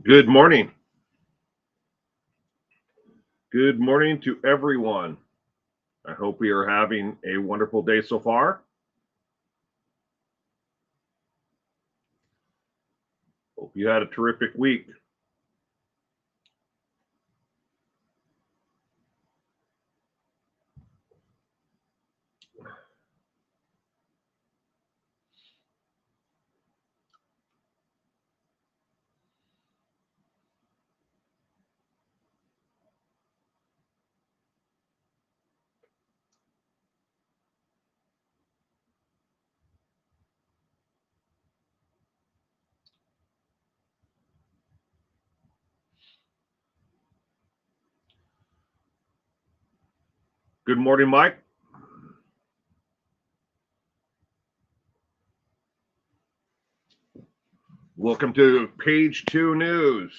Good morning. Good morning to everyone. I hope we are having a wonderful day so far. Hope you had a terrific week. Good morning, Mike. Welcome to Page 2 News.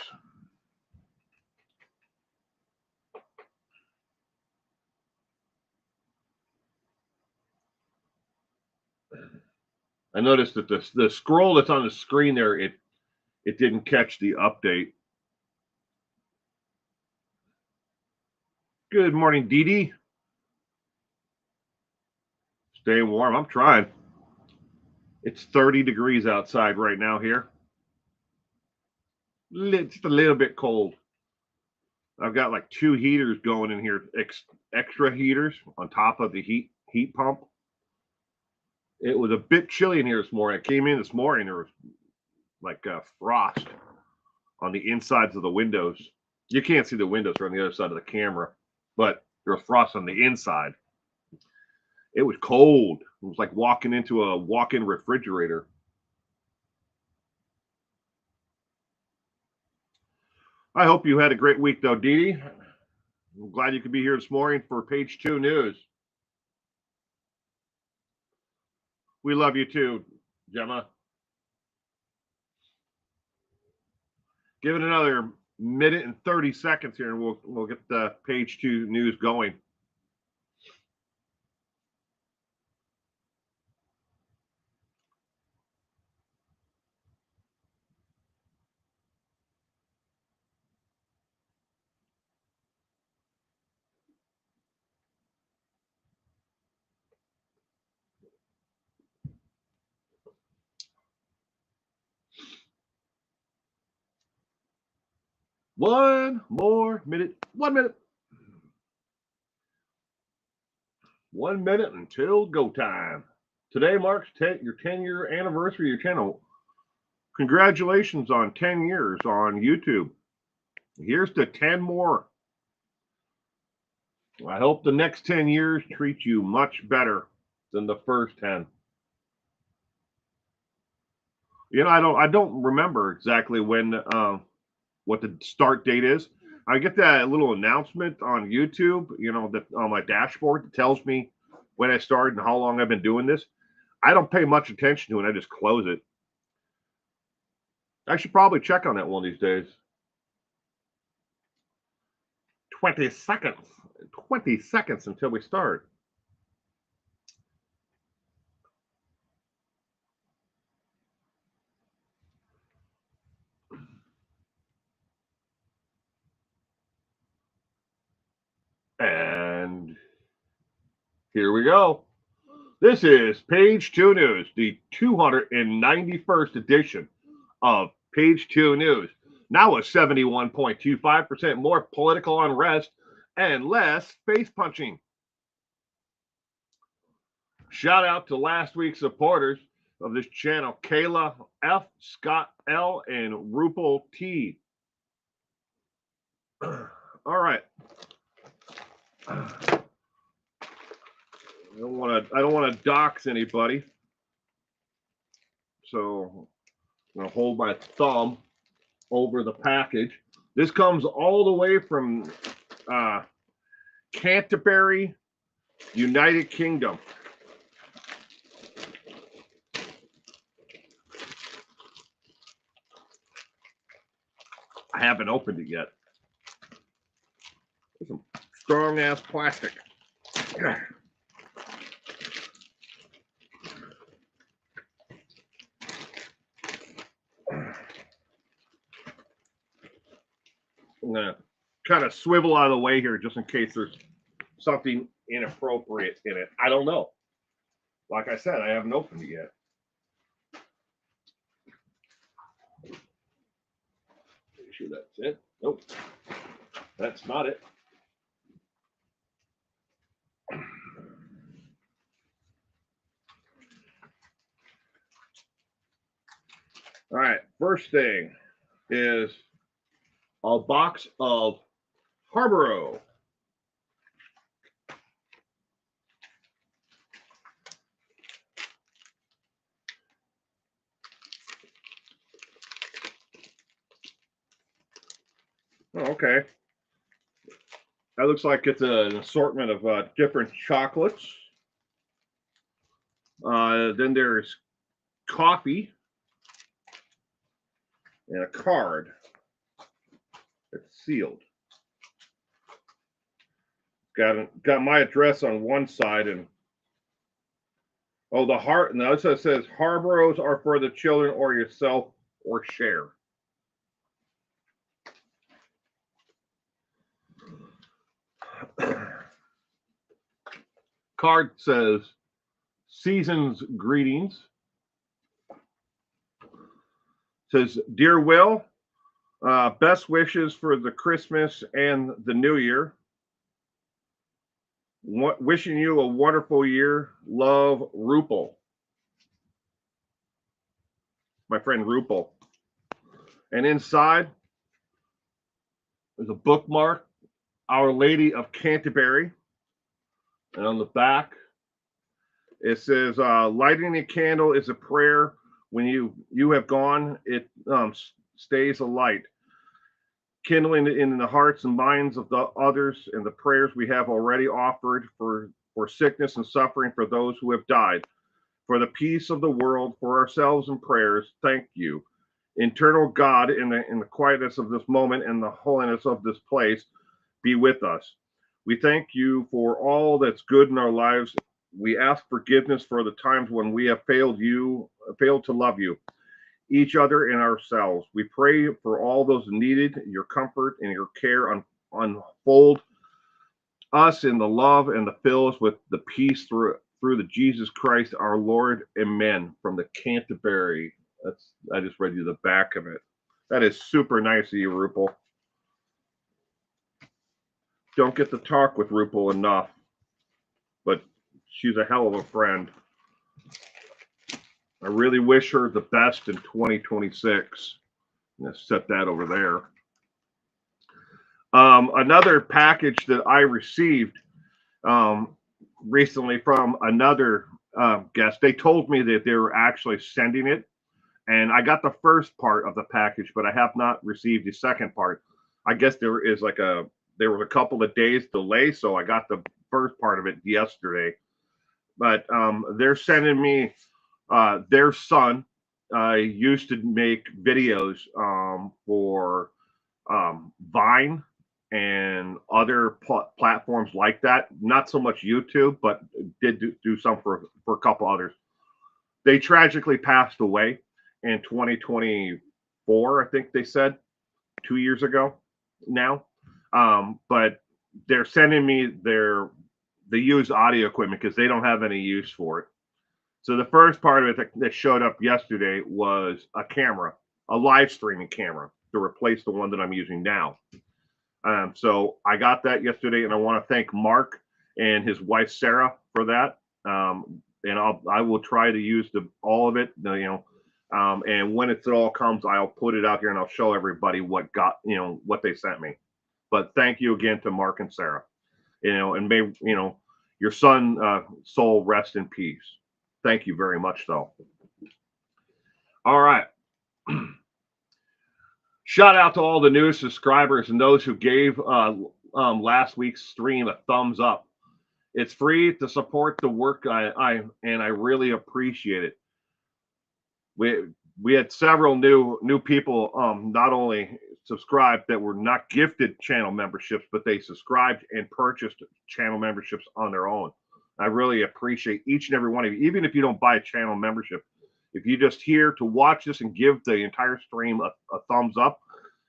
I noticed that the scroll that's on the screen there, it didn't catch the update. Good morning, Dee Dee. Stay warm. I'm trying. It's 30 degrees outside right now here. It's a little bit cold. I've got like two heaters going in here, extra heaters on top of the heat pump. It was a bit chilly in here this morning. I came in this morning, there was like frost on the insides of the windows. You can't see the windows, they're on the other side of the camera, but there was frost on the inside. It was cold. It was like walking into a walk-in refrigerator. I hope you had a great week, though, Dee Dee. I'm glad you could be here this morning for Page 2 News. We love you too, Gemma. Give it another minute and 30 seconds here, and we'll get the Page 2 News going. One more minute. 1 minute. 1 minute until go time. Today marks your 10-year anniversary of your channel. Congratulations on 10 years on YouTube. Here's to 10 more. I hope the next 10 years treat you much better than the first 10. You know, I don't remember exactly when what the start date is. I get that little announcement on YouTube, you know, that on my dashboard that tells me when I started and how long I've been doing this. I don't pay much attention to it. I just close it. I should probably check on that one of these days. 20 seconds. 20 seconds until we start. And here we go. This is Page 2 News, the 291st edition of Page 2 News. Now with 71.25% more political unrest and less face punching. Shout out to last week's supporters of this channel, Kayla F, Scott L, and Rupal T. All right. I don't want to dox anybody, so I'm gonna hold my thumb over the package. This comes all the way from Canterbury, United Kingdom. I haven't opened it yet. There's some strong ass plastic. I'm gonna kind of swivel out of the way here just in case there's something inappropriate in it. I don't know. Like I said, I haven't opened it yet. Make sure that's it. Nope, that's not it. All right, first thing is a box of Haribo. Oh, okay. That looks like it's an assortment of different chocolates. Then there's coffee and a card. It's sealed. Got my address on one side, and the heart. Now it says Haribos are for the children or yourself or share. Card says season's greetings. Says, dear Will, best wishes for the Christmas and the New Year. Wishing you a wonderful year. Love, Rupel. My friend Rupel. And inside there's a bookmark, Our Lady of Canterbury. And on the back, it says, lighting a candle is a prayer. When you have gone, it stays a light, kindling in the hearts and minds of the others, and the prayers we have already offered for sickness and suffering for those who have died, for the peace of the world, for ourselves and prayers. Thank you. Eternal God, in the quietness of this moment and the holiness of this place, be with us. We thank you for all that's good in our lives. We ask forgiveness for the times when we have failed to love you, each other, and ourselves. We pray for all those needed your comfort and your care. Unfold us in the love and the fill us with the peace through the Jesus Christ our Lord. Amen. From the Canterbury. I just read you the back of it. That is super nice of you, Rupel. Don't get to talk with Rupel enough, but she's a hell of a friend. I really wish her the best in 2026. I'm going to set that over there. Another package that I received recently from another guest. They told me that they were actually sending it, and I got the first part of the package, but I have not received the second part. I guess there was a couple of days delay, so I got the first part of it yesterday. But they're sending me their son used to make videos for Vine and other platforms like that. Not so much YouTube, but did do some for a couple others. They tragically passed away in 2024, I think they said, 2 years ago now. But they're sending me the used audio equipment because they don't have any use for it. So the first part of it that showed up yesterday was a camera, a live streaming camera to replace the one that I'm using now. So I got that yesterday, and I want to thank Mark and his wife Sarah for that. And I will try to use all of it, and when it all comes, I'll put it out here and I'll show everybody what they sent me. But thank you again to Mark and Sarah, and may your son soul rest in peace. Thank you very much, though. All right. Shout out to all the new subscribers and those who gave last week's stream a thumbs up. It's free to support the work I really appreciate it. We had several new people not only subscribed that were not gifted channel memberships, but they subscribed and purchased channel memberships on their own. I really appreciate each and every one of you, even if you don't buy a channel membership. If you're just here to watch this and give the entire stream a thumbs up,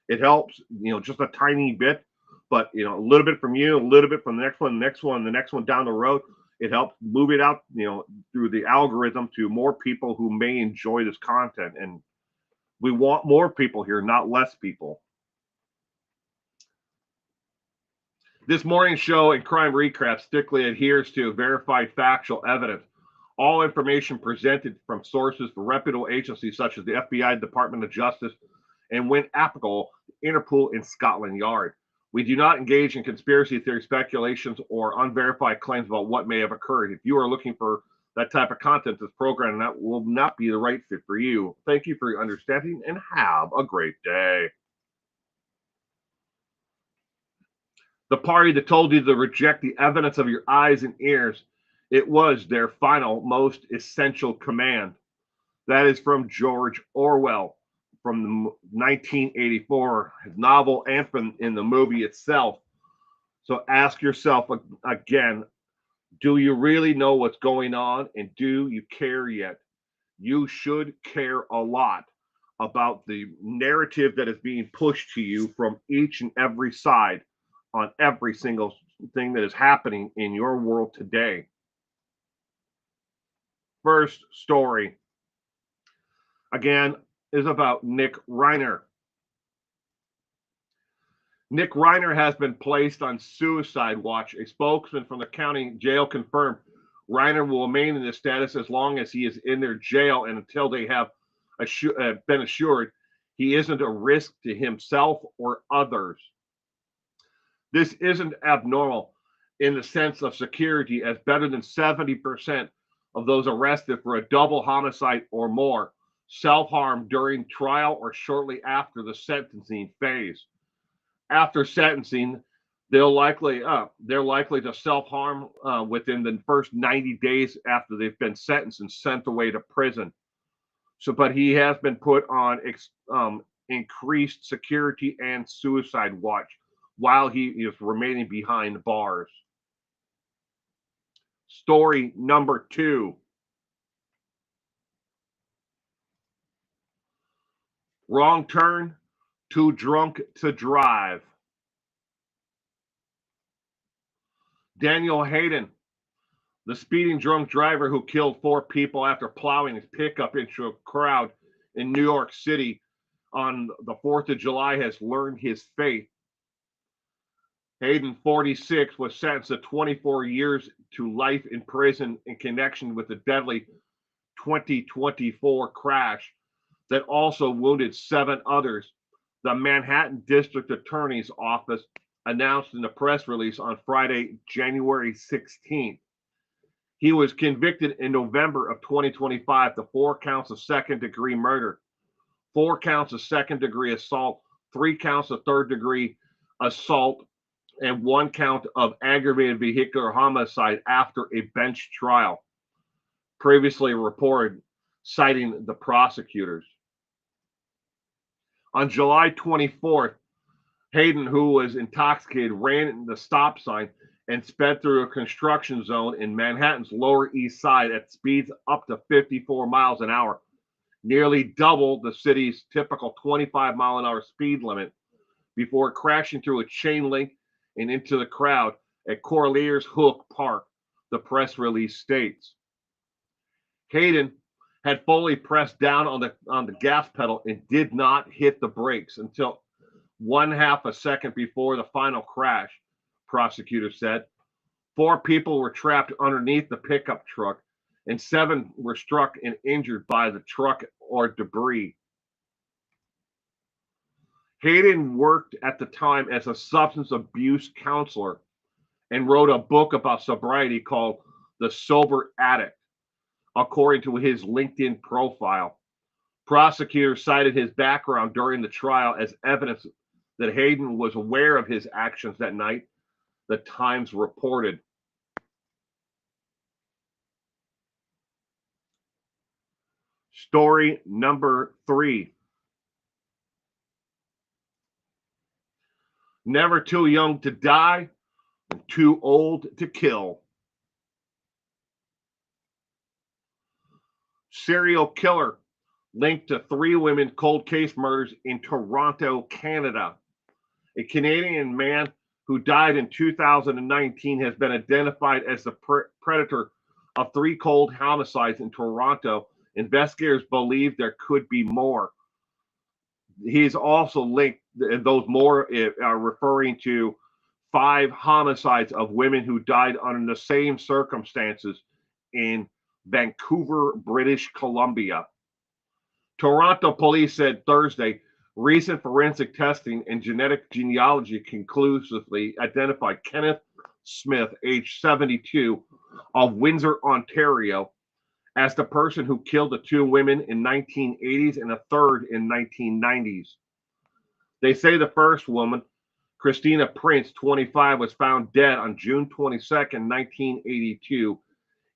It helps, just a tiny bit, but a little bit from you, a little bit from the next one, the next one, the next one down the road. It helps move it out, through the algorithm to more people who may enjoy this content. And we want more people here, not less people. This morning's show and Crime Recap strictly adheres to verified factual evidence. All information presented from sources for reputable agencies such as the FBI, Department of Justice, and when applicable, Interpol and Scotland Yard. We do not engage in conspiracy theory speculations or unverified claims about what may have occurred. If you are looking for that type of content, this program that will not be the right fit for you. Thank you for your understanding and have a great day. The party that told you to reject the evidence of your eyes and ears, it was their final, most essential command. That is from George Orwell from 1984, his novel, and from in the movie itself. So ask yourself again, do you really know what's going on, and do you care yet? You should care a lot about the narrative that is being pushed to you from each and every side on every single thing that is happening in your world today. First story, again, is about Nick Reiner. Nick Reiner has been placed on suicide watch. A spokesman from the county jail confirmed Reiner will remain in this status as long as he is in their jail and until they have been assured he isn't a risk to himself or others. This isn't abnormal in the sense of security, as better than 70% of those arrested for a double homicide or more self-harm during trial or shortly after the sentencing phase. After sentencing, they're likely to self-harm within the first 90 days after they've been sentenced and sent away to prison. So, but he has been put on increased security and suicide watch while he is remaining behind bars. Story number 2. Wrong turn, too drunk to drive. Daniel Hayden, the speeding drunk driver who killed 4 people after plowing his pickup into a crowd in New York City on the 4th of July, has learned his fate. Hayden, 46, was sentenced to 24 years to life in prison in connection with the deadly 2024 crash that also wounded 7 others. The Manhattan District Attorney's Office announced in a press release on Friday, January 16th. He was convicted in November of 2025 to 4 counts of second-degree murder, 4 counts of second-degree assault, 3 counts of third-degree assault, and 1 count of aggravated vehicular homicide after a bench trial, previously reported, citing the prosecutors. On July 24th, Hayden, who was intoxicated, ran the stop sign and sped through a construction zone in Manhattan's Lower East Side at speeds up to 54 miles an hour, nearly double the city's typical 25-mile-an-hour speed limit, before crashing through a chain link and into the crowd at Corlears Hook Park, the press release states. Hayden had fully pressed down on the gas pedal and did not hit the brakes until 1/2 a second before the final crash, prosecutors said. 4 people were trapped underneath the pickup truck, and 7 were struck and injured by the truck or debris. Hayden worked at the time as a substance abuse counselor and wrote a book about sobriety called The Sober Addict, according to his LinkedIn profile. Prosecutors cited his background during the trial as evidence that Hayden was aware of his actions that night, the Times reported. Story number 3. Never too young to die, too old to kill. Serial killer linked to 3 women cold case murders in Toronto, Canada. A Canadian man who died in 2019 has been identified as the predator of 3 cold homicides in Toronto. Investigators believe there could be more. He's also linked, and those more are referring to 5 homicides of women who died under the same circumstances in Vancouver, British Columbia. Toronto police said Thursday recent forensic testing and genetic genealogy conclusively identified Kenneth Smith, age 72, of Windsor, Ontario, as the person who killed the 2 women in 1980s and a third in 1990s. They say the first woman, Christina Prince, 25, was found dead on June 22nd, 1982,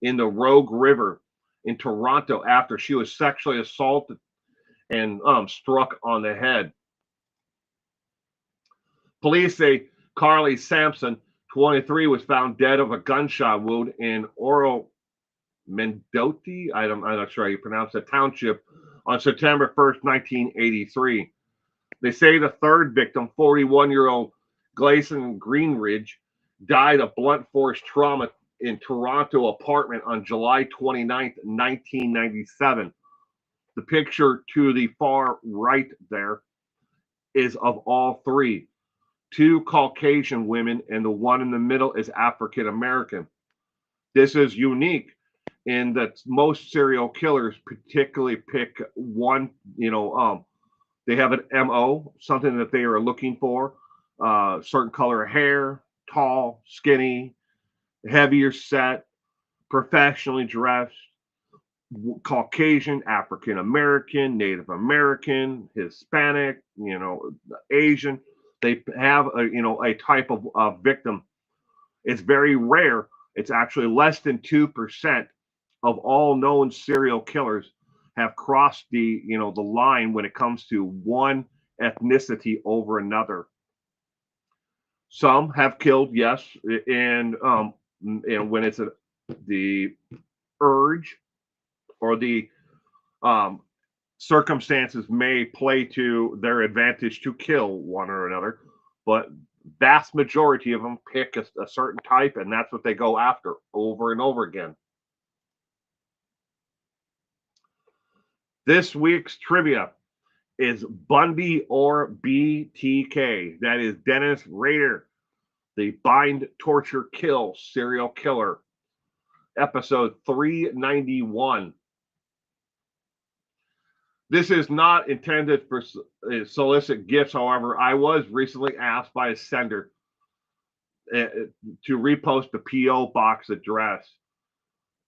in the Rogue River in Toronto after she was sexually assaulted and struck on the head. Police say Carly Sampson, 23, was found dead of a gunshot wound in Oro Mendoti, I'm not sure how you pronounce it, township on September 1st, 1983. They say the third victim, 41-year-old Gleason Greenridge, died of blunt force trauma in Toronto apartment on July 29th, 1997. The picture to the far right there is of all 3. 2 Caucasian women, and the one in the middle is African American. This is unique in that most serial killers particularly pick one, they have an MO, something that they are looking for, certain color of hair, tall, skinny, heavier set, professionally dressed, Caucasian, African American, Native American, Hispanic, Asian. They have a type of victim. It's very rare. It's actually less than 2% of all known serial killers have crossed the line when it comes to one ethnicity over another. Some have killed, yes, and when it's the urge or the circumstances may play to their advantage to kill one or another, but vast majority of them pick a certain type, and that's what they go after over and over again. This week's trivia is Bundy or BTK. That is Dennis Rader, the Bind, Torture, Kill serial killer. Episode 391. This is not intended for solicit gifts. However, I was recently asked by a sender to repost the P.O. box address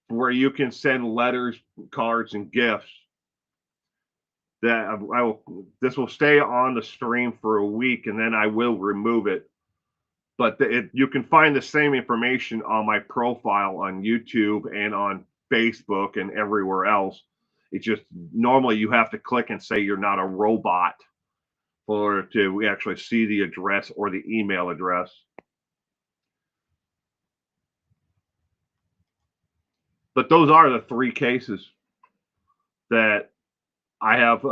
where you can send letters, cards, and gifts. This will stay on the stream for a week, and then I will remove it. But you can find the same information on my profile on YouTube and on Facebook and everywhere else. It's just normally you have to click and say you're not a robot to actually see the address or the email address. But those are the 3 cases that I have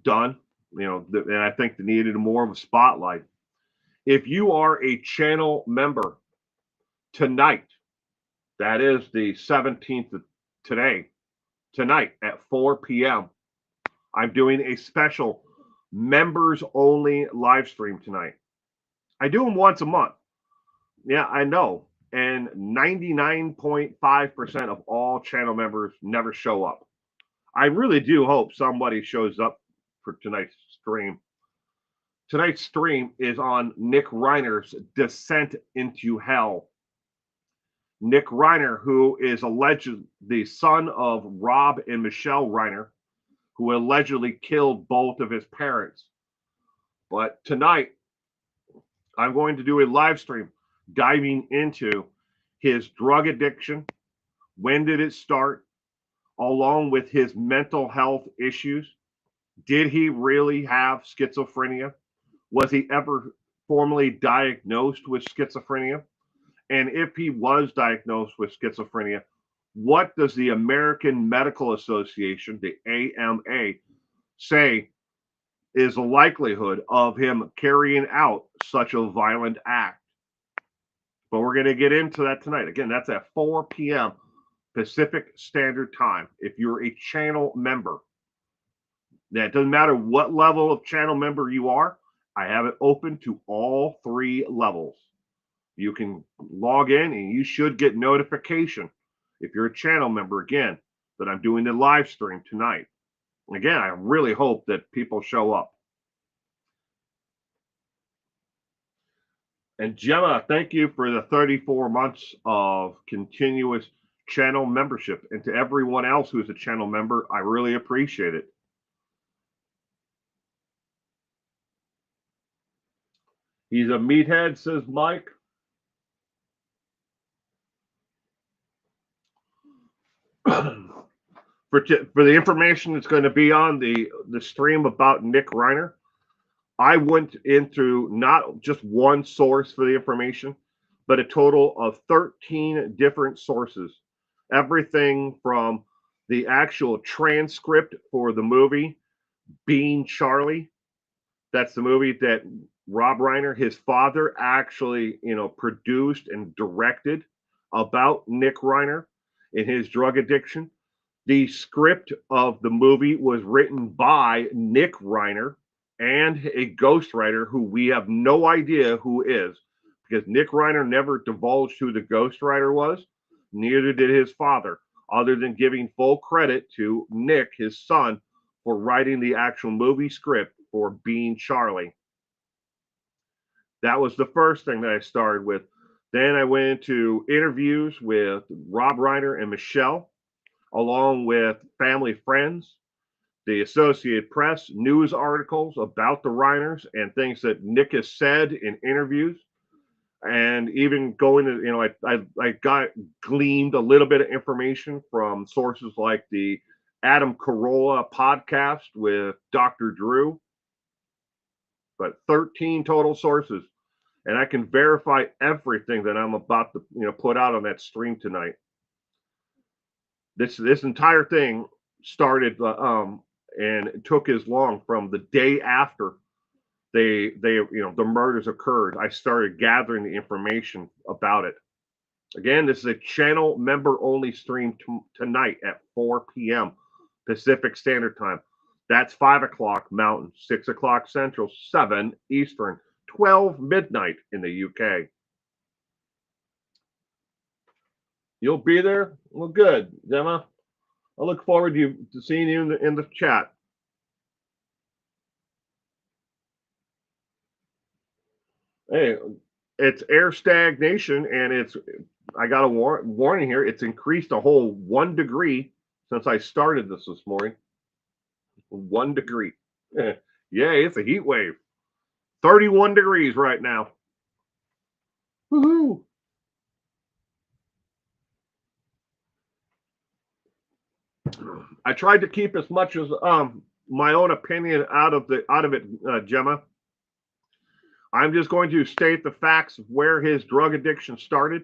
done, and I think they needed more of a spotlight. If you are a channel member tonight, that is the 17th of tonight at 4 p.m., I'm doing a special members only live stream tonight. I do them once a month. Yeah, I know. And 99.5% of all channel members never show up. I really do hope somebody shows up for tonight's stream. Tonight's stream is on Nick Reiner's Descent into Hell. Nick Reiner, who is alleged the son of Rob and Michelle Reiner, who allegedly killed both of his parents. But tonight, I'm going to do a live stream diving into his drug addiction. When did it start? Along with his mental health issues. Did he really have schizophrenia? Was he ever formally diagnosed with schizophrenia? And if he was diagnosed with schizophrenia, what does the American Medical Association, the AMA, say is the likelihood of him carrying out such a violent act? But we're going to get into that tonight. Again, that's at 4 p.m. Pacific Standard Time. If you're a channel member, that doesn't matter what level of channel member you are, I have it open to all 3 levels. You can log in and you should get notification if you're a channel member, again, that I'm doing the live stream tonight. Again, I really hope that people show up. And Gemma, thank you for the 34 months of continuous channel membership. And to everyone else who's a channel member, I really appreciate it. He's a meathead, says Mike. For the information that's going to be on the stream about Nick Reiner, I went into not just one source for the information, but a total of 13 different sources. Everything from the actual transcript for the movie Being Charlie. That's the movie that Rob Reiner, his father, actually, produced and directed about Nick Reiner and his drug addiction. The script of the movie was written by Nick Reiner and a ghostwriter who we have no idea who is, because Nick Reiner never divulged who the ghostwriter was. Neither did his father, other than giving full credit to Nick, his son, for writing the actual movie script for Being Charlie. That was the first thing that I started with. Then I went into interviews with Rob Reiner and Michelle, along with family friends, the Associated Press, news articles about the Reiners and things that Nick has said in interviews. And even going to, I got gleaned a little bit of information from sources like the Adam Carolla podcast with Dr. Drew, but 13 total sources. And I can verify everything that I'm about to, put out on that stream tonight. This entire thing started and it took as long from the day after the murders occurred. I started gathering the information about it. Again, this is a channel member only stream tonight at 4 p.m. Pacific Standard Time. That's 5 o'clock Mountain, 6 o'clock Central, 7 Eastern, 12 midnight in the UK. You'll be there? Well, good, Gemma. I look forward to seeing you in the chat. Hey, it's air stagnation, and I got a warning here. It's increased a whole 1 degree since I started this morning. 1 degree. Yay, it's a heat wave. 31 degrees right now. Woohoo! I tried to keep as much as my own opinion out of it, Gemma. I'm just going to state the facts of where his drug addiction started,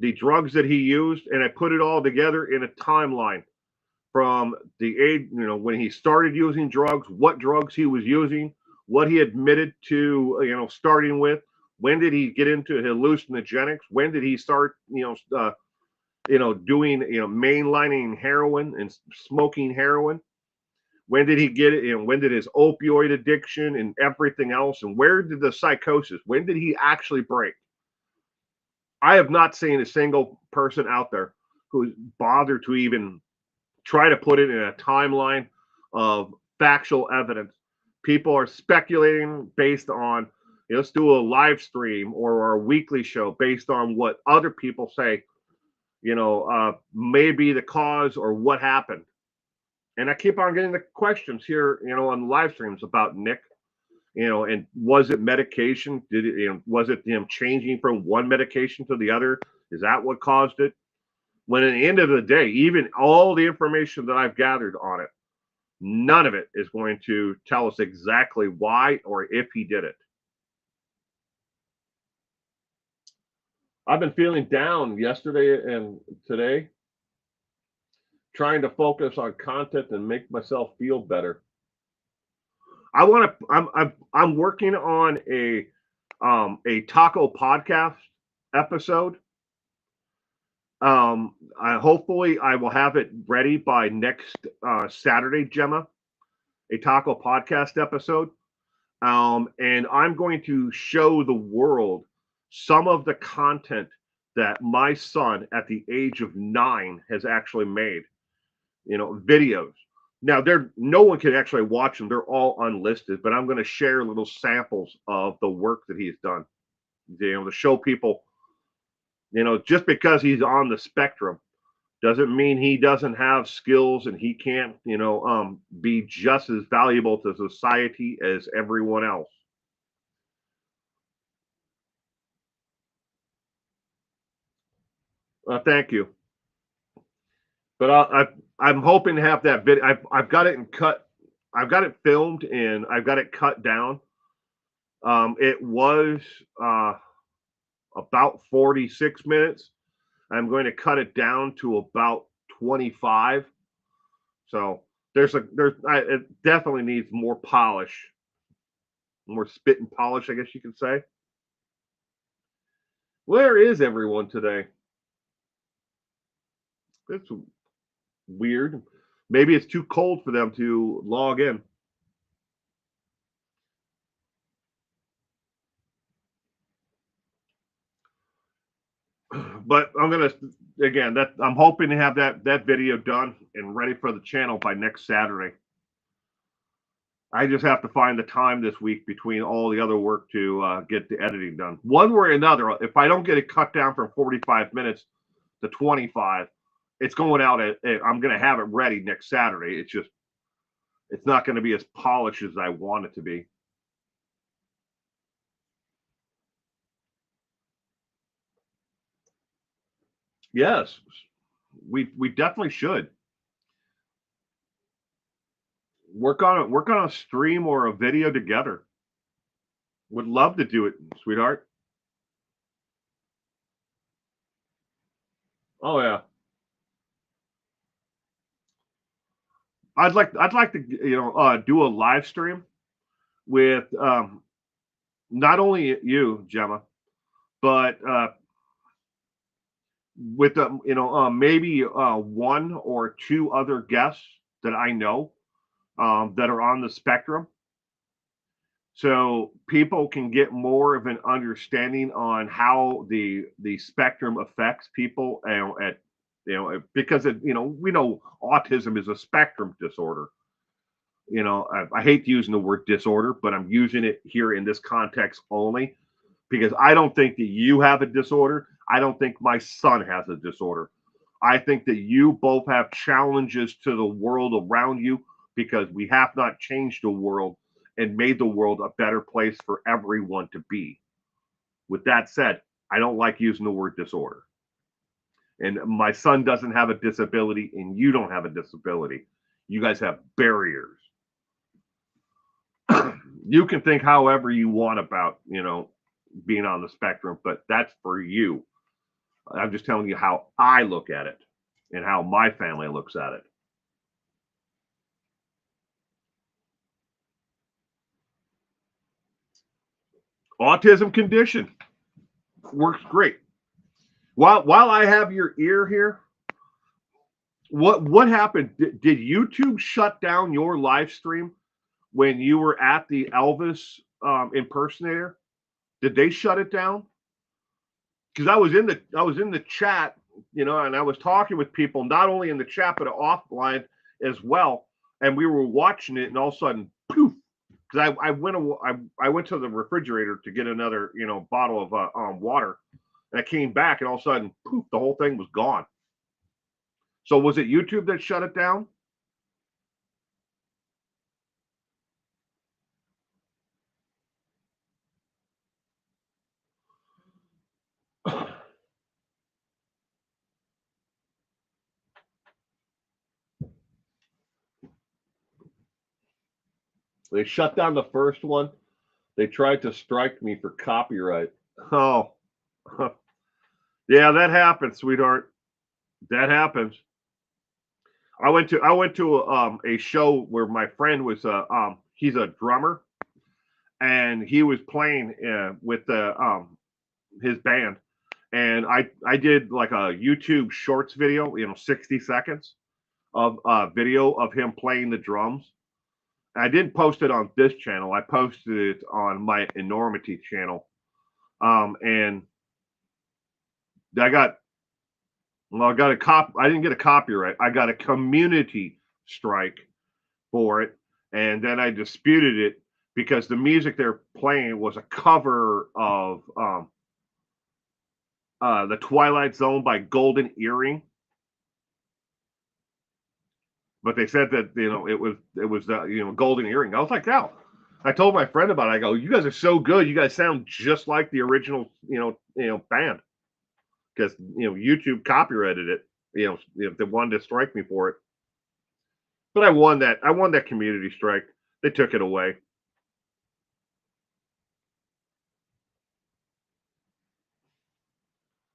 the drugs that he used, and I put it all together in a timeline from the age, when he started using drugs, what drugs he was using, what he admitted to, starting with, when did he get into hallucinogenics, when did he start, doing, mainlining heroin and smoking heroin. When did he get it? When did his opioid addiction and everything else? And where did the psychosis? When did he actually break? I have not seen a single person out there who's bothered to even try to put it in a timeline of factual evidence. People are speculating based on, let's do a live stream or a weekly show based on what other people say, maybe the cause or what happened. And I keep on getting the questions here, on live streams about Nick, and was it medication? Did it, was it him changing from one medication to the other? Is that what caused it? When at the end of the day, even all the information that I've gathered on it, none of it is going to tell us exactly why or if he did it. I've been feeling down yesterday and today. trying to focus on content and make myself feel better. I want to. I'm working on a taco podcast episode. Hopefully I will have it ready by next Saturday, Gemma. A taco podcast episode. And I'm going to show the world some of the content that my son at the age of 9 has actually made, videos. Now, no one can actually watch them. They're all unlisted, but I'm going to share little samples of the work that he's done, to show people, just because he's on the spectrum doesn't mean he doesn't have skills and he can't, be just as valuable to society as everyone else. Thank you. But I'm hoping to have that video. I've got it in cut. I've got it filmed and I've got it cut down. It was about 46 minutes. I'm going to cut it down to about 25. So it definitely needs more polish, more spit and polish, I guess you could say. Where is everyone today? It's weird. Maybe it's too cold for them to log in. But I'm gonna again I'm hoping to have that video done and ready for the channel by next Saturday. I just have to find the time this week between all the other work to get the editing done. One way or another, if I don't get it cut down from 45 minutes to 25, it's going out I'm going to have it ready next Saturday. It's not going to be as polished as I want it to be. Yes, we definitely should work on a stream or a video together. Would love to do it, sweetheart. Oh yeah. I'd like to do a live stream with not only you, Gemma, but with maybe one or two other guests that I know that are on the spectrum, so people can get more of an understanding on how the spectrum affects people, because we know autism is a spectrum disorder. I hate using the word disorder, but I'm using it here in this context only because I don't think that you have a disorder. I don't think my son has a disorder. I think that you both have challenges to the world around you because we have not changed the world and made the world a better place for everyone to be. With that said, I don't like using the word disorder. And my son doesn't have a disability and you don't have a disability. You guys have barriers. You can think however you want about, being on the spectrum, but that's for you. I'm just telling you how I look at it and how my family looks at it. Autism condition works great. While I have your ear here, what happened? Did YouTube shut down your live stream when you were at the Elvis impersonator? Did they shut it down? Because I was in the chat, and I was talking with people not only in the chat but offline as well, and we were watching it, and all of a sudden, poof! Because I went to the refrigerator to get another bottle of water, and I came back, and all of a sudden, poof! The whole thing was gone. So was it YouTube that shut it down? They shut down the first one. They tried to strike me for copyright. Oh, yeah, that happens, sweetheart. That happens. I went to a show where my friend was he's a drummer, and he was playing with the his band, and I did like a YouTube Shorts video, 60 seconds of video of him playing the drums. I didn't post it on this channel. I posted it on my Enormity channel. And I got I got a I didn't get a copyright. I got a community strike for it, and then I disputed it because the music they're playing was a cover of the Twilight Zone by Golden Earring. But they said that it was the Golden Earring. I was like, "No." I told my friend about it. I go, "You guys are so good. You guys sound just like the original band." Because YouTube copyrighted it. If they wanted to strike me for it. But I won that. I won that community strike. They took it away.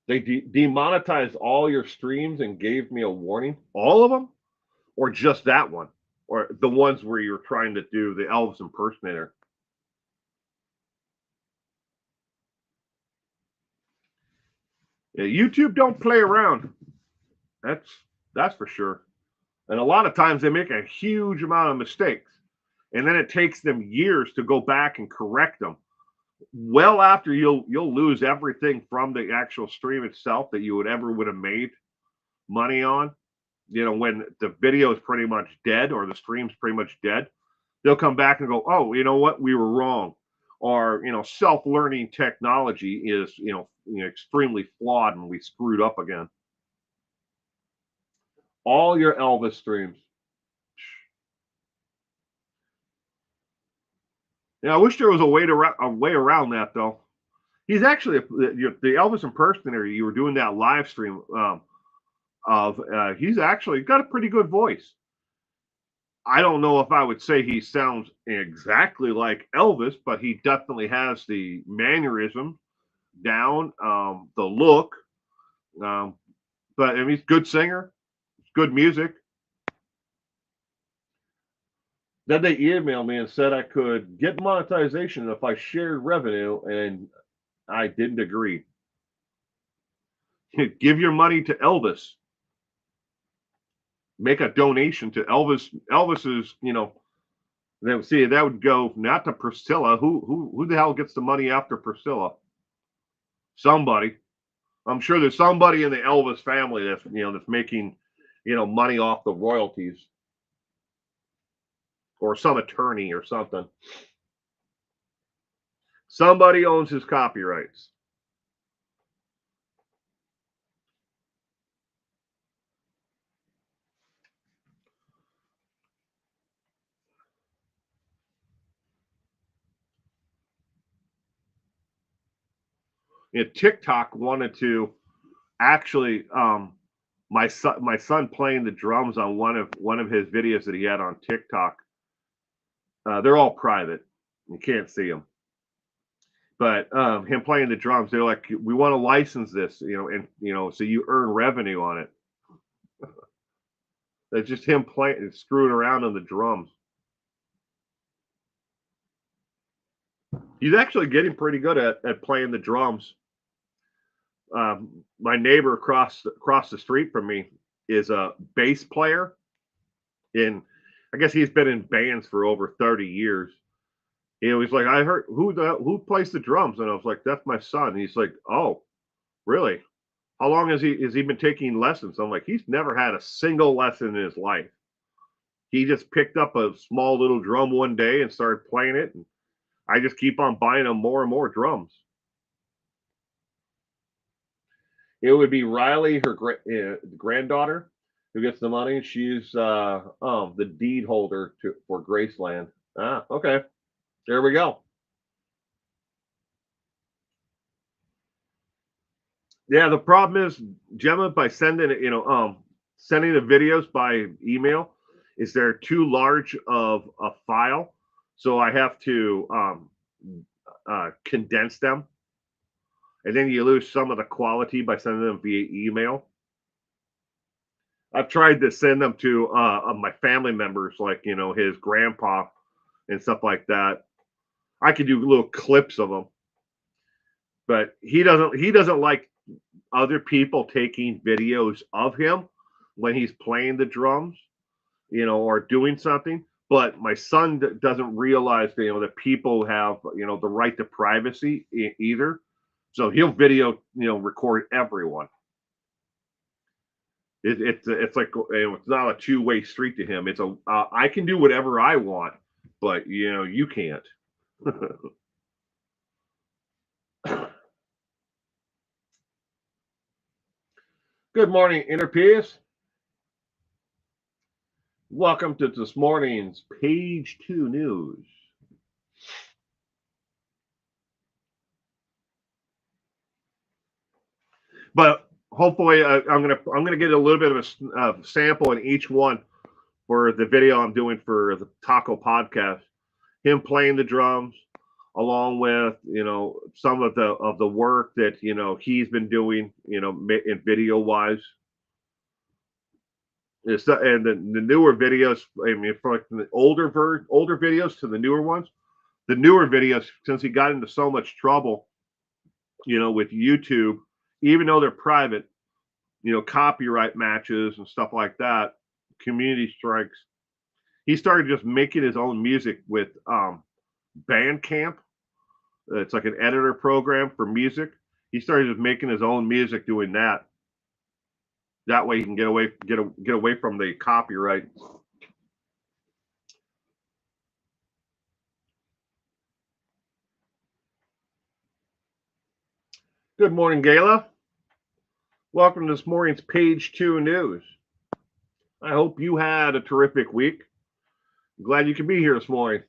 They demonetized all your streams and gave me a warning. All of them, or just that one, or the ones where you're trying to do the Elvis impersonator. Yeah, YouTube don't play around. That's that's for sure. And a lot of times they make a huge amount of mistakes, and then it takes them years to go back and correct them. Well, after you'll lose everything from the actual stream itself that you would have made money on. When the video is pretty much dead or the stream's pretty much dead, they'll come back and go, "Oh, you know what? We were wrong." Or, self-learning technology is, extremely flawed and we screwed up again. All your Elvis streams. Yeah, I wish there was a way around that though. He's actually the Elvis impersonator you were doing that live stream of. He's actually got a pretty good voice. I don't know if I would say he sounds exactly like Elvis, but he definitely has the mannerism down, the look. Um, but I mean, he's a good singer, good music. Then they emailed me and said I could get monetization if I shared revenue, and I didn't agree. Give your money to Elvis. Make a donation to Elvis. Elvis's, see that would go not to Priscilla. Who the hell gets the money after Priscilla? Somebody. I'm sure there's somebody in the Elvis family that's making money off the royalties, or some attorney or something. Somebody owns his copyrights. TikTok wanted to actually my son playing the drums on one of his videos that he had on TikTok. They're all private. You can't see them. But him playing the drums, they're like, we want to license this, and so you earn revenue on it. It's just him playing, screwing around on the drums. He's actually getting pretty good at playing the drums. My neighbor across the street from me is a bass player, and I guess he's been in bands for over 30 years. He's like, I heard who plays the drums, and I was like, that's my son. And he's like, oh, really? How long has he been taking lessons? I'm like, he's never had a single lesson in his life. He just picked up a small little drum one day and started playing it, and I just keep on buying him more and more drums. It would be Riley, her granddaughter, who gets the money. She's the deed holder for Graceland. Ah, okay. There we go. Yeah, the problem is, Gemma, by sending it, sending the videos by email, is they're too large of a file, so I have to condense them, and then you lose some of the quality by sending them via email. I've tried to send them to my family members, like his grandpa and stuff like that. I could do little clips of them, but he doesn't like other people taking videos of him when he's playing the drums, or doing something. But my son doesn't realize that, that people have, the right to privacy either. So he'll video, record everyone. It's like, it's not a two-way street to him. It's I can do whatever I want, but you can't. Good morning, Inner Peace. Welcome to this morning's Page Two News. But hopefully, I'm gonna get a little bit of a sample in each one for the video I'm doing for the Taco Podcast. Him playing the drums, along with some of the work that he's been doing, in video wise. And the newer videos, I mean, from like the older videos to the newer ones. The newer videos, since he got into so much trouble, with YouTube, even though they're private, copyright matches and stuff like that, community strikes. He started just making his own music with Bandcamp. It's like an editor program for music. He started just making his own music doing that. That way he can get away from the copyright. Good morning, Gayla. Welcome to this morning's Page Two News. I hope you had a terrific week. I'm glad you could be here this morning.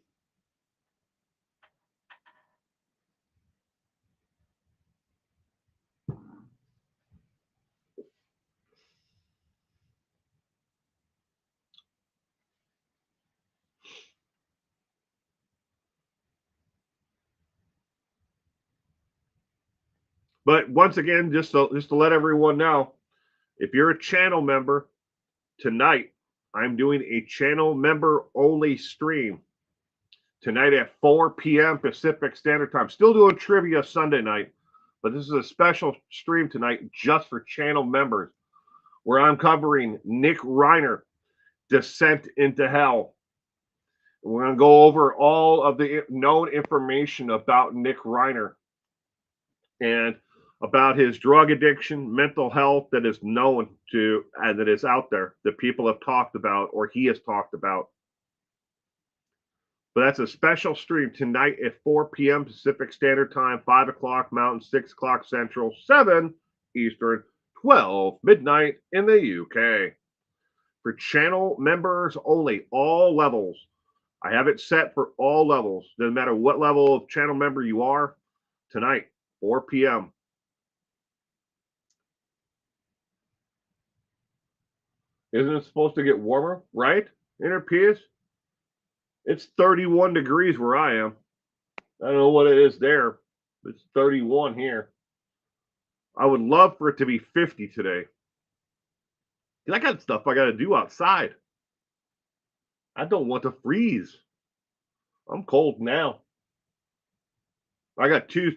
But once again, just to let everyone know, if you're a channel member, tonight I'm doing a channel member only stream tonight at 4 p.m. Pacific Standard Time. Still doing trivia Sunday night, but this is a special stream tonight just for channel members, where I'm covering Nick Reiner, Descent into Hell. We're going to go over all of the known information about Nick Reiner and about his drug addiction, mental health that is known to and that is out there that people have talked about or he has talked about. But that's a special stream tonight at 4 p.m. Pacific Standard Time, 5 o'clock Mountain, 6 o'clock Central, 7 Eastern, 12 midnight in the UK. For channel members only, all levels. I have it set for all levels. Doesn't matter what level of channel member you are. Tonight, 4 p.m. Isn't it supposed to get warmer, right? Inner Peace? It's 31 degrees where I am. I don't know what it is there. It's 31 here. I would love for it to be 50 today. I got stuff I got to do outside. I don't want to freeze. I'm cold now. I got two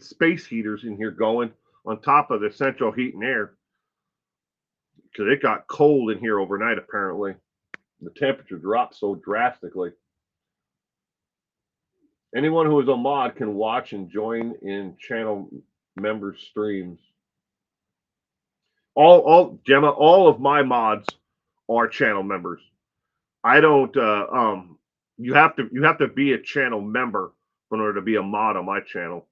space heaters in here going on top of the central heat and air because it got cold in here overnight. Apparently, the temperature dropped so drastically. Anyone who is a mod can watch and join in channel member streams. All Gemma, all of my mods are channel members. I don't. You have to be a channel member in order to be a mod on my channel.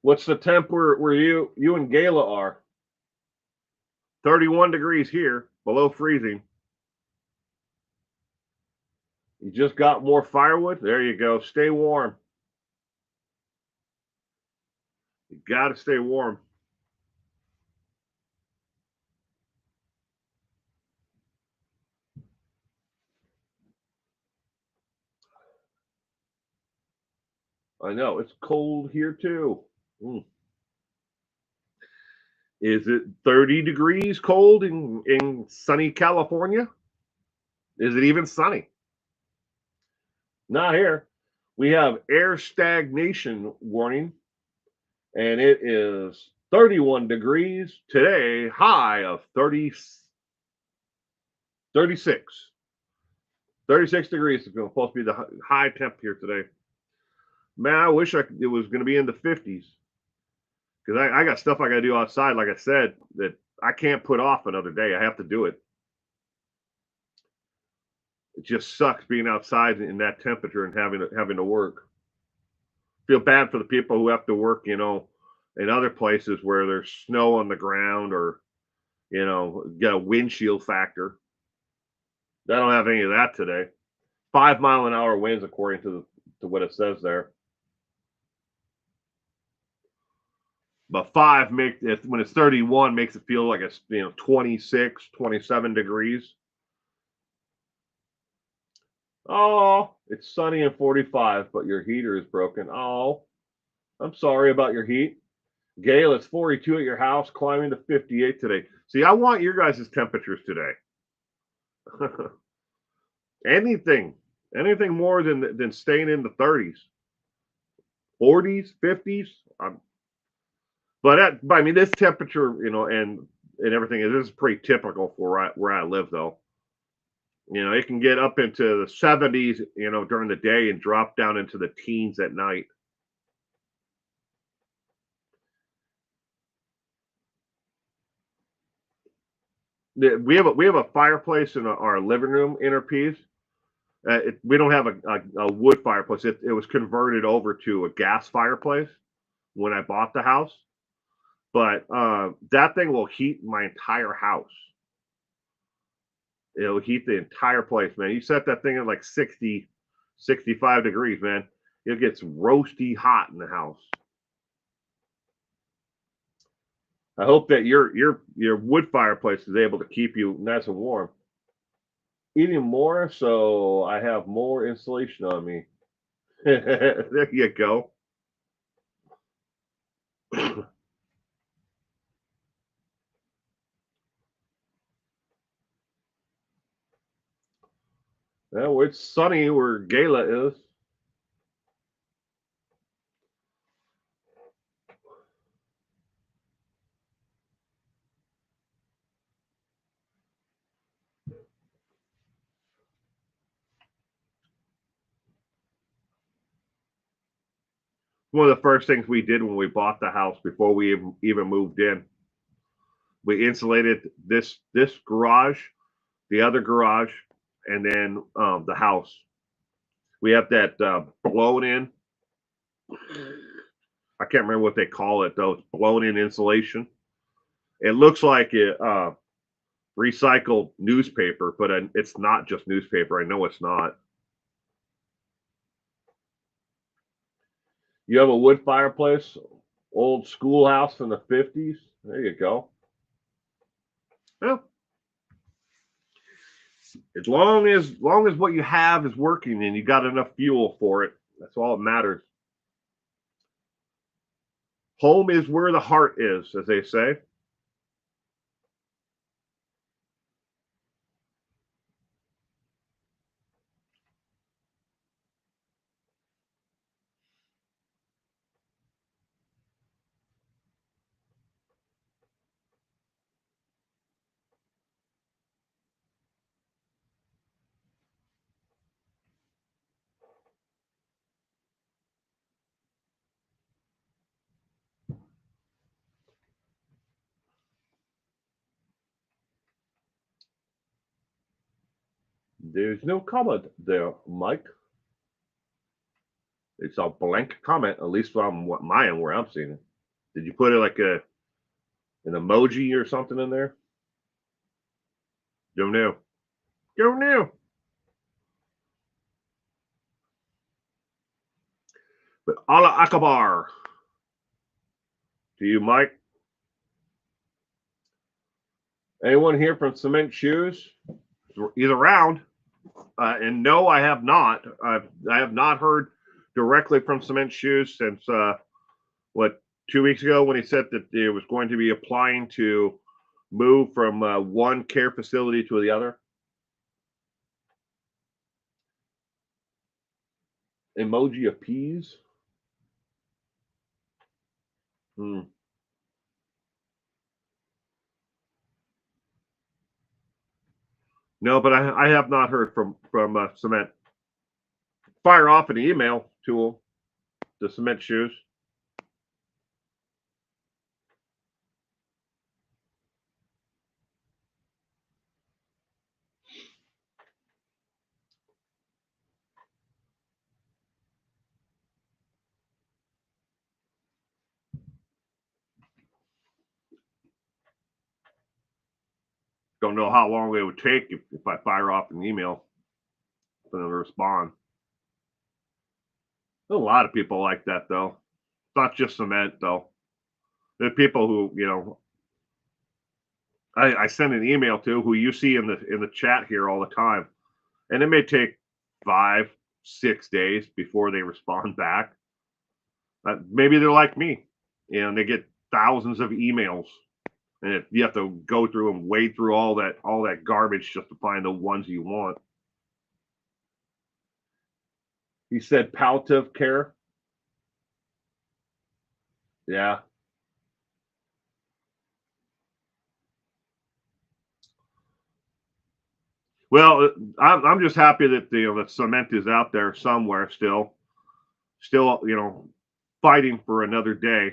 What's the temp where you and Gayla are? 31 degrees here, below freezing. You just got more firewood? There you go. Stay warm. You got to stay warm. I know. It's cold here too. Is it 30 degrees cold in sunny California? Is it even sunny? Not here. We have air stagnation warning, and it is 31 degrees today, high of 36. 36 degrees is supposed to be the high temp here today. Man, I wish it was going to be in the 50s because I got stuff I got to do outside. Like I said, that I can't put off another day. I have to do it. It just sucks being outside in that temperature and having to work. Feel bad for the people who have to work, in other places where there's snow on the ground or, get a windshield factor. I don't have any of that today. 5-mile-an-hour winds, according to what it says there. But when it's 31, makes it feel like it's 26, 27 degrees. Oh, it's sunny and 45, but your heater is broken. Oh, I'm sorry about your heat. Gail, it's 42 at your house, climbing to 58 today. See, I want your guys' temperatures today. anything more than staying in the 30s, 40s, 50s. But I mean, this temperature, and everything this is pretty typical for where I live, though. It can get up into the 70s, during the day and drop down into the teens at night. We have a fireplace in our living room in our piece. We don't have a wood fireplace. It was converted over to a gas fireplace when I bought the house. But that thing will heat my entire house. It'll heat the entire place, man. You set that thing at like 60, 65 degrees, man. It gets roasty hot in the house. I hope that your wood fireplace is able to keep you nice and warm. Eating more, so I have more insulation on me. There you go. Well, it's sunny where Gala is. One of the first things we did when we bought the house before we even moved in, we insulated this garage, the other garage, and then the house. We have that blown in. I can't remember what they call it though. It's blown in insulation. It looks like it recycled newspaper, but it's not just newspaper. I know it's not. You have a wood fireplace, old schoolhouse from the 50s. There you go. Well, as long as what you have is working and you got enough fuel for it, that's all that matters. Home is where the heart is, as they say. There's no comment there, Mike. It's a blank comment, at least from where I'm seeing it. Did you put it like an emoji or something in there? Don't know. Don't know. But Allah Akbar to you, Mike. Anyone here from Cement Shoes? He's around. And no, I have not. I have not heard directly from Cement Shoes since 2 weeks ago when he said that it was going to be applying to move from one care facility to the other. Emoji of peas. Hmm. No, but I have not heard from Cement. Fire off an email to the Cement Shoes. Don't know how long it would take if I fire off an email for them to respond. There's a lot of people like that though. It's not just Cement though. There are people who, I send an email to who you see in the chat here all the time, and it may take 5, 6 days before they respond back. Maybe they're like me, and they get thousands of emails, and you have to go through and wade through all that garbage just to find the ones you want. He said palliative care. Yeah. Well, I'm just happy that the Cement is out there somewhere still fighting for another day.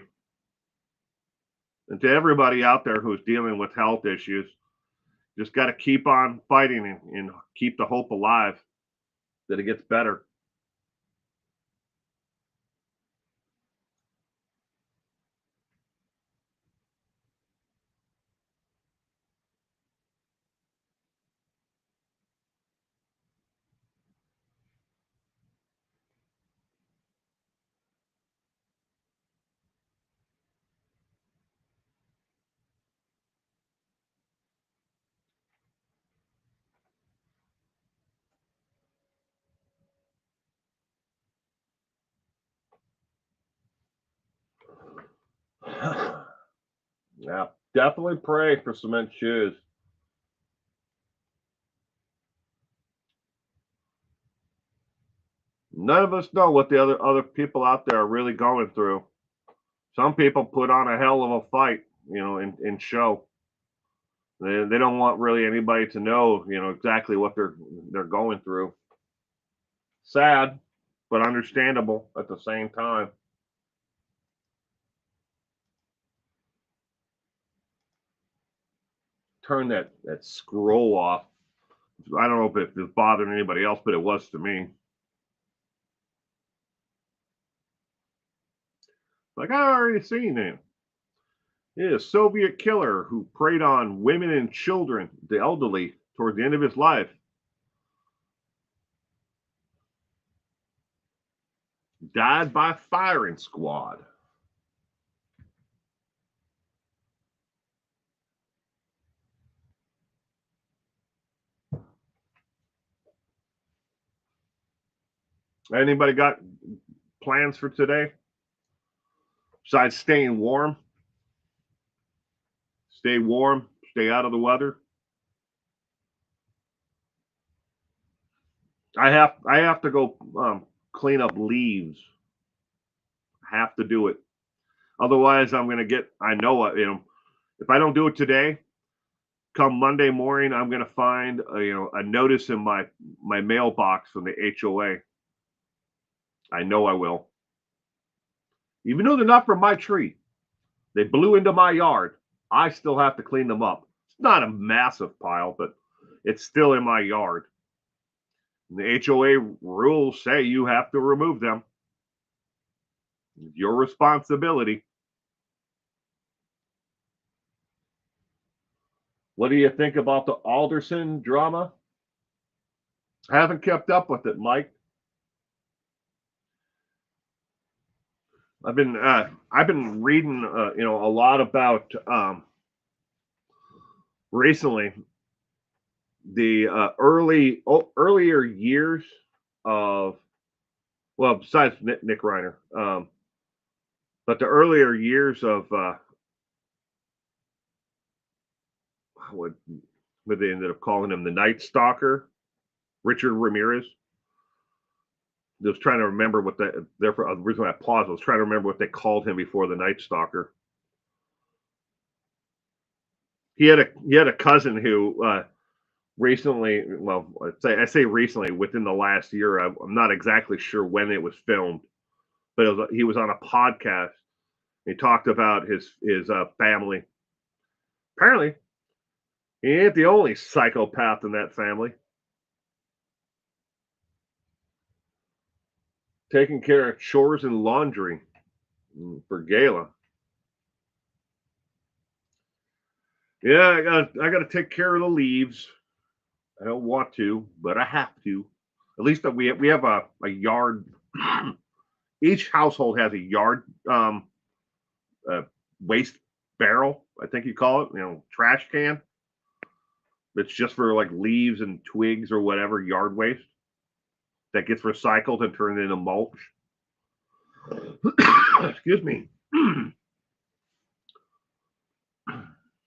And to everybody out there who's dealing with health issues, just got to keep on fighting and keep the hope alive that it gets better. Yeah, definitely pray for Cement Shoes. None of us know what the other people out there are really going through. Some people put on a hell of a fight, in show. They don't want really anybody to know, exactly what they're going through. Sad, but understandable at the same time. Turn that scroll off. I don't know if it was bothering anybody else, but it was to me. Like, I already seen it. Yeah, a Soviet killer who preyed on women and children, the elderly, toward the end of his life. Died by firing squad. Anybody got plans for today? Besides staying warm? Stay warm, stay out of the weather. I have to go clean up leaves. I have to do it. Otherwise, I'm gonna get. I know if I don't do it today, come Monday morning, I'm gonna find a notice in my mailbox from the HOA. I know I will. Even though they're not from my tree, they blew into my yard. I still have to clean them up. It's not a massive pile, but it's still in my yard. And the HOA rules say you have to remove them. It's your responsibility. What do you think about the Alderson drama? I haven't kept up with it, Mike. I've been reading a lot about recently the earlier years of, well, besides Nick Reiner, But the earlier years of what they ended up calling him, the Night Stalker, Richard Ramirez. I was trying to remember what therefore the reason why I paused, I was trying to remember what they called him before the Night Stalker. He had a cousin who recently, well, I say recently, within the last year. I'm not exactly sure when it was filmed, but he was on a podcast. He talked about his family. Apparently, he ain't the only psychopath in that family. Taking care of chores and laundry for Gala. Yeah, I gotta take care of the leaves. I don't want to, but I have to. At least that we have a yard. Each household has a yard uh, waste barrel. I think you call it. Trash can. It's just for like leaves and twigs or whatever yard waste that gets recycled and turned into mulch. Excuse me.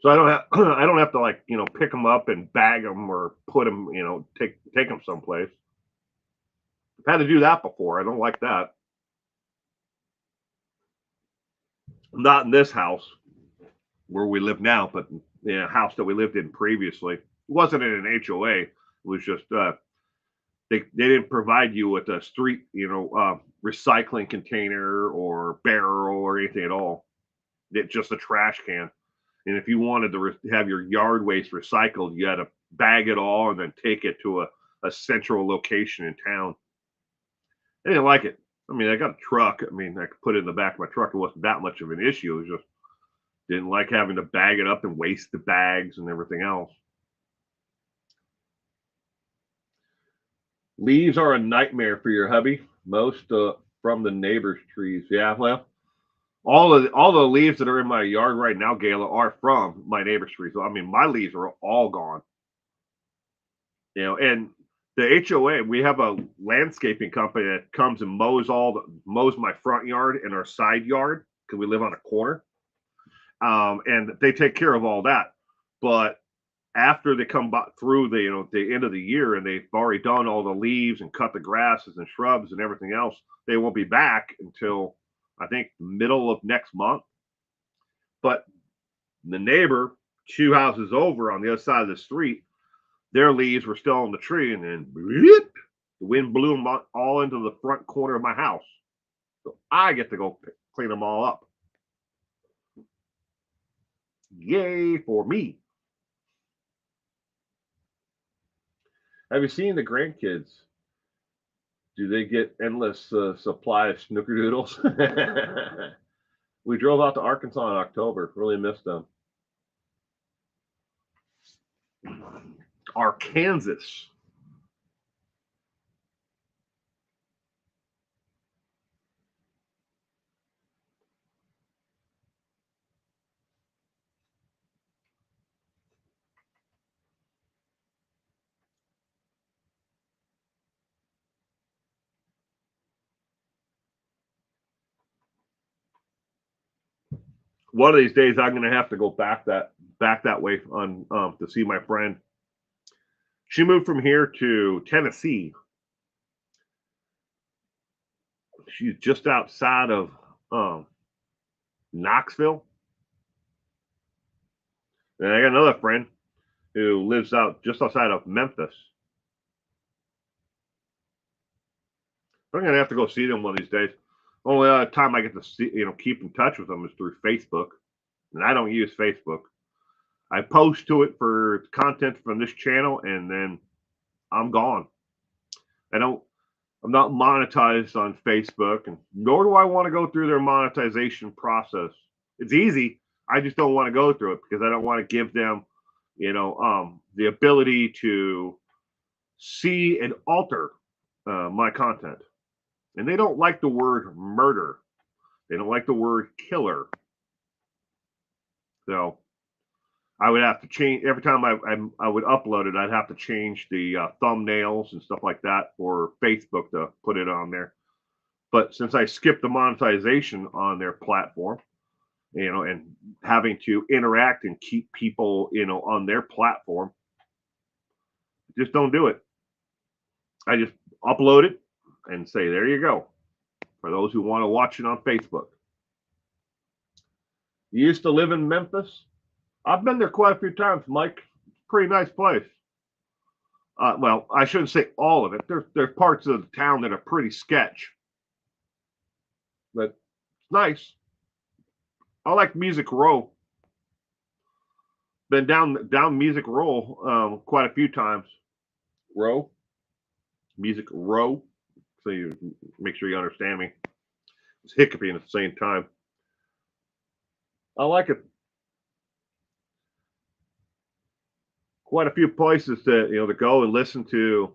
So I don't have I don't have to like pick them up and bag them or put them take them someplace. I've had to do that before. I don't like that. Not in this house where we live now, but in a house that we lived in previously. It wasn't in an HOA. It was just they didn't provide you with a street recycling container or barrel or anything at all. It just a trash can. And if you wanted to have your yard waste recycled, you had to bag it all and then take it to a central location in town. I didn't like it. I mean, I got a truck. I mean, I could put it in the back of my truck. It wasn't that much of an issue. It was just didn't like having to bag it up and waste the bags and everything else. Leaves are a nightmare for your hubby. Most from the neighbor's trees. Yeah, well, all the leaves that are in my yard right now, Gala, are from my neighbor's trees. So, I mean, my leaves are all gone. And the HOA, we have a landscaping company that comes and mows my front yard and our side yard because we live on a corner. And they take care of all that. But after they come through the end of the year and they've already done all the leaves and cut the grasses and shrubs and everything else, they won't be back until I think middle of next month. But the neighbor, two houses over on the other side of the street, their leaves were still on the tree, and then bleep, the wind blew them all into the front corner of my house. So I get to go clean them all up. Yay for me. Have you seen the grandkids? Do they get endless supply of snickerdoodles? We drove out to Arkansas in October. Really missed them. Arkansas. One of these days, I'm going to have to go back that way on to see my friend. She moved from here to Tennessee. She's just outside of um, Knoxville. And I got another friend who lives out just outside of Memphis. I'm gonna have to go see them one of these days. Only time I get to see, keep in touch with them is through Facebook, and I don't use Facebook. I post to it for content from this channel, and then I'm gone. I don't. I'm not monetized on Facebook, and nor do I want to go through their monetization process. It's easy. I just don't want to go through it because I don't want to give them, the ability to see and alter my content. And they don't like the word murder. They don't like the word killer. So I would have to change every time I would upload it. I'd have to change the thumbnails and stuff like that for Facebook to put it on there. But since I skipped the monetization on their platform, and having to interact and keep people, on their platform, just don't do it. I just upload it and say, there you go. For those who want to watch it on Facebook. You used to live in Memphis? I've been there quite a few times, Mike. Pretty nice place. Well, I shouldn't say all of it. There's parts of the town that are pretty sketch, but it's nice. I like Music Row. Been down Music Row quite a few times. Row, Music Row. So you make sure you understand me. It's hiccuping at the same time. I like it. Quite a few places to go and listen to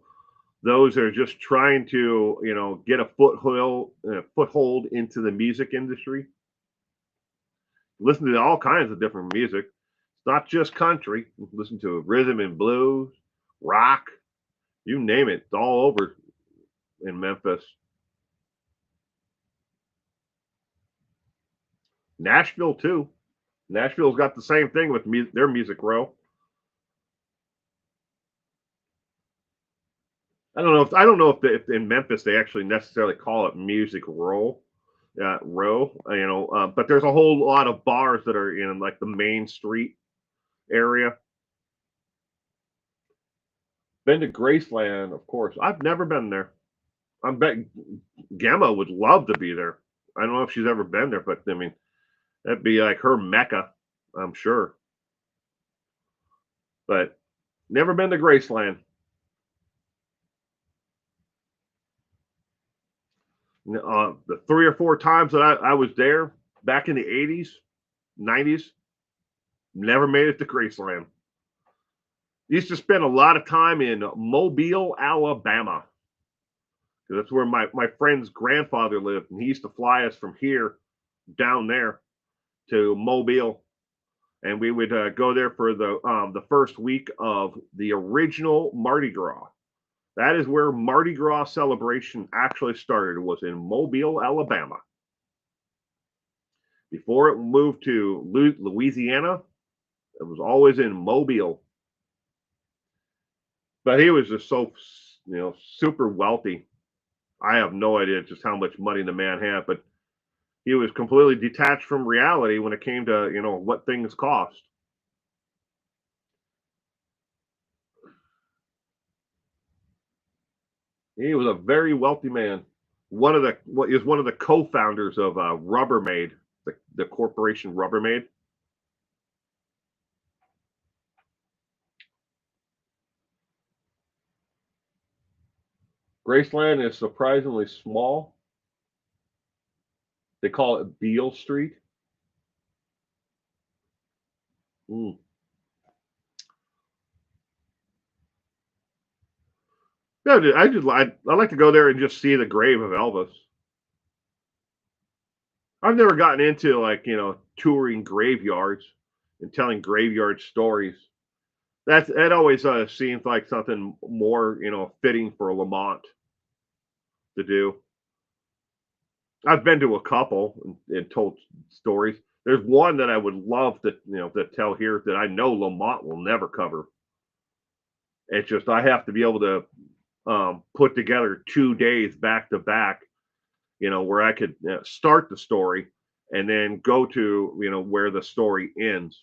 those that are just trying to get a foothold into the music industry. Listen to all kinds of different music. It's not just country. Listen to rhythm and blues, rock, you name it. It's all over in Memphis. Nashville too. Nashville's got the same thing with their Music Row. I don't know if in Memphis they actually necessarily call it Music Row, but there's a whole lot of bars that are in like the main street area. Been to Graceland, of course. I've never been there. I bet Gemma would love to be there. I don't know if she's ever been there, but I mean, that'd be like her mecca, I'm sure. But never been to Graceland. The 3 or 4 times that I was there back in the 80s, 90s, never made it to Graceland. Used to spend a lot of time in Mobile, Alabama. That's where my friend's grandfather lived, and he used to fly us from here down there to Mobile, and we would go there for the first week of the original Mardi Gras. That is where Mardi Gras celebration actually started. Was in Mobile, Alabama. Before it moved to Louisiana, it was always in Mobile. But he was just so super wealthy. I have no idea just how much money the man had, but he was completely detached from reality when it came to what things cost. He was a very wealthy man. What is one of the co-founders of Rubbermaid, the corporation Rubbermaid. Graceland is surprisingly small. They call it Beale Street. Mm. Yeah, I like to go there and just see the grave of Elvis. I've never gotten into like touring graveyards and telling graveyard stories. That always seems like something more fitting for Lamont to do. I've been to a couple and told stories. There's one that I would love to tell here that I know Lamont will never cover. It's just I have to be able to put together 2 days back to back, where I could start the story and then go to where the story ends.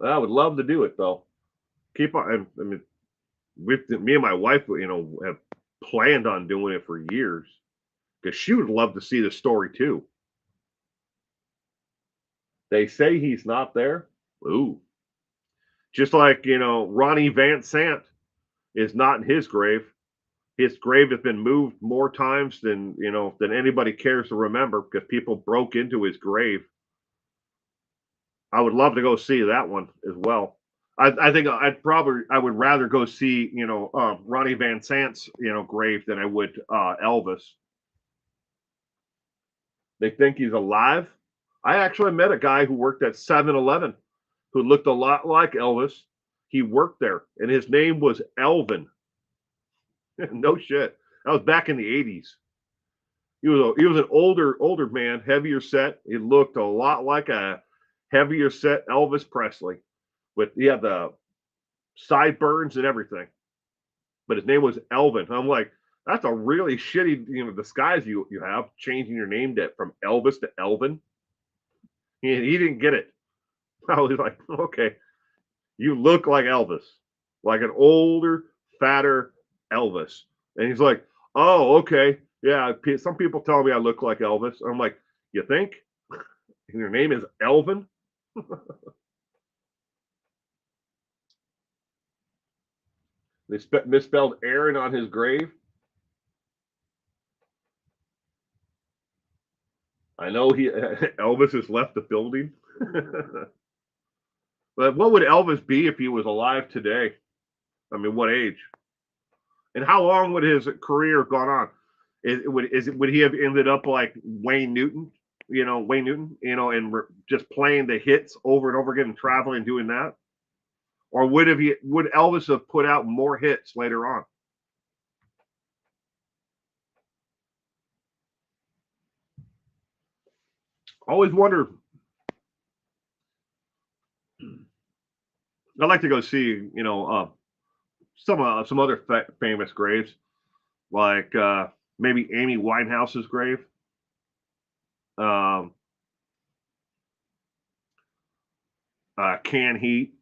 I would love to do it though. Keep on. I mean, with me and my wife, have planned on doing it for years because she would love to see the story too. They say he's not there. Ooh, just like Ronnie Van Sant is not in his grave. His grave has been moved more times than anybody cares to remember because people broke into his grave. I would love to go see that one as well. I think I would rather go see Ronnie Van Sant's grave than I would Elvis. They think he's alive. I actually met a guy who worked at 7-Eleven who looked a lot like Elvis. he worked there, and his name was Elvin. No shit. That was back in the 80s. He was an older man, heavier set. He looked a lot like a heavier set Elvis Presley, with he had the sideburns and everything. But his name was Elvin. I'm like, that's a really shitty, disguise you have, changing your name from Elvis to Elvin. He didn't get it. I was like, okay, you look like Elvis, like an older, fatter Elvis. And he's like, oh, okay. Yeah, some people tell me I look like Elvis. I'm like, you think? And your name is Elvin? They misspelled Aaron on his grave. I know Elvis has left the building. But what would Elvis be if he was alive today? I mean, what age? And how long would his career have gone on? Would he have ended up like Wayne Newton? Wayne Newton, and just playing the hits over and over again and traveling and doing that? Or would Elvis have put out more hits later on? Always wonder. I'd like to go see, some other famous graves, like maybe Amy Winehouse's grave. Um, Can Heat.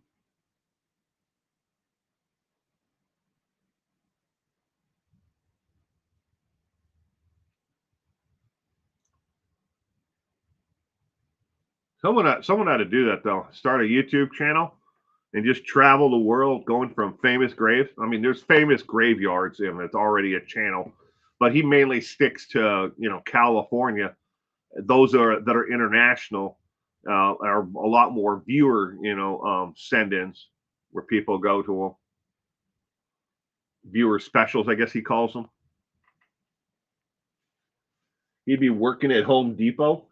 Someone had to do that though. Start a YouTube channel and just travel the world, going from famous graves. I mean, there's famous graveyards, and it's already a channel, but he mainly sticks to California. Those that are international are a lot more viewer send-ins where people go to them. Viewer specials, I guess he calls them. He'd be working at Home Depot.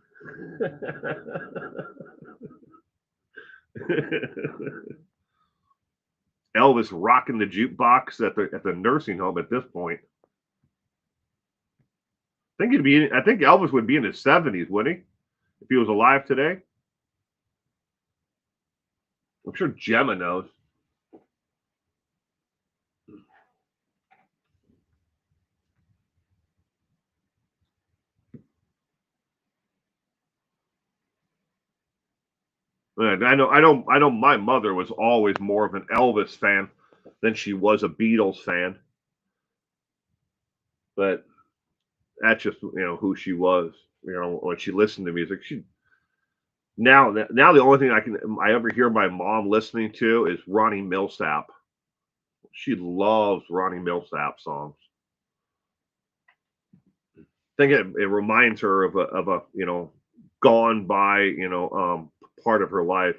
Elvis rocking the jukebox at the nursing home at this point. I think Elvis would be in his 70s, wouldn't he? If he was alive today. I'm sure Gemma knows. I know my mother was always more of an Elvis fan than she was a Beatles fan. But that's just who she was. When she listened to music, now the only thing I ever hear my mom listening to is Ronnie Millsap. She loves Ronnie Millsap songs. I think it reminds her of a gone by part of her life.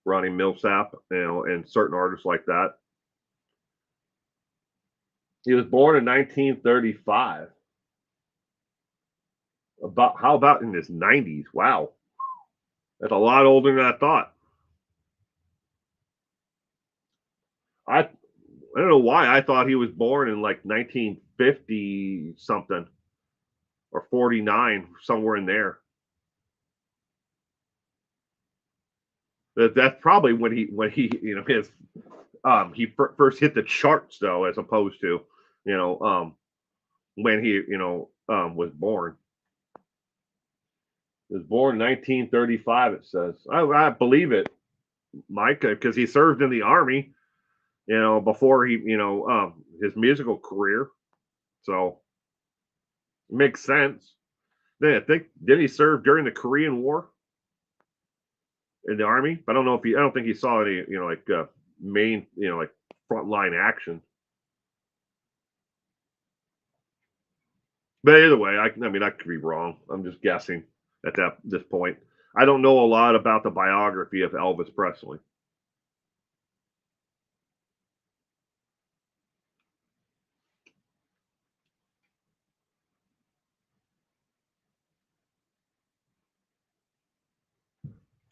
Ronnie Millsap, and certain artists like that. He was born in 1935. How about in his 90s? Wow, that's a lot older than I thought. I don't know why I thought he was born in like 1950 something or 49, somewhere in there. That's probably when he he first hit the charts though, as opposed to you know when he was born. He was born in 1935. It says I believe it, Mike, because he served in the army. Before he his musical career, so it makes sense. Then I think did he serve during the Korean War in the army? I don't know if he. I don't think he saw any like main like frontline action. But either way, I mean, I could be wrong. I'm just guessing at this point. I don't know a lot about the biography of Elvis Presley.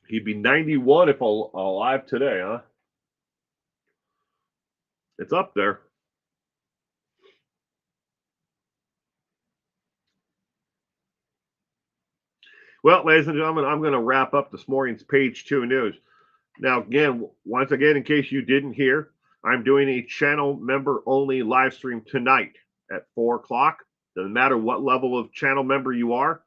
He'd be 91 if alive today, huh? It's up there. Well, ladies and gentlemen, I'm going to wrap up this morning's Page 2 news. Now, once again, in case you didn't hear, I'm doing a channel member only live stream tonight at 4 o'clock. Doesn't matter what level of channel member you are.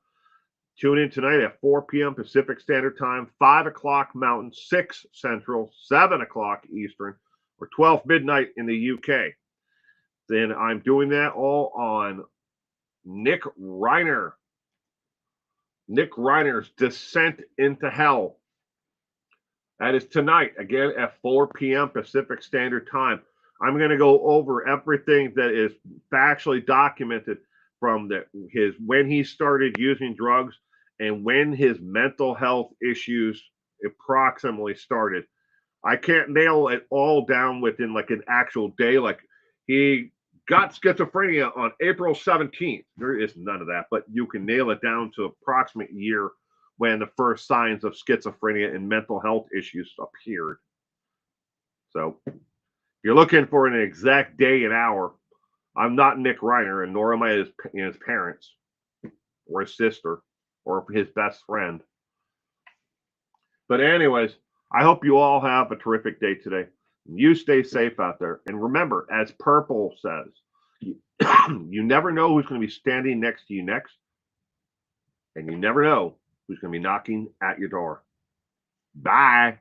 Tune in tonight at 4 p.m. Pacific Standard Time, 5 o'clock Mountain, 6 Central, 7 o'clock Eastern, or 12 midnight in the UK. Then I'm doing that all on Nick Reiner. Nick Reiner's Descent into Hell. That is tonight, again at 4 p.m. Pacific Standard Time. I'm going to go over everything that is factually documented from when he started using drugs and when his mental health issues approximately started. I can't nail it all down within like an actual day. Like he got schizophrenia on April 17th. There is none of that, but you can nail it down to approximate year when the first signs of schizophrenia and mental health issues appeared. So if you're looking for an exact day and hour, I'm not Nick Reiner, and nor am I his parents or his sister or his best friend. But anyways, I hope you all have a terrific day today. You stay safe out there. And remember, as Purple says, you never know who's going to be standing next to you next. And you never know who's going to be knocking at your door. Bye.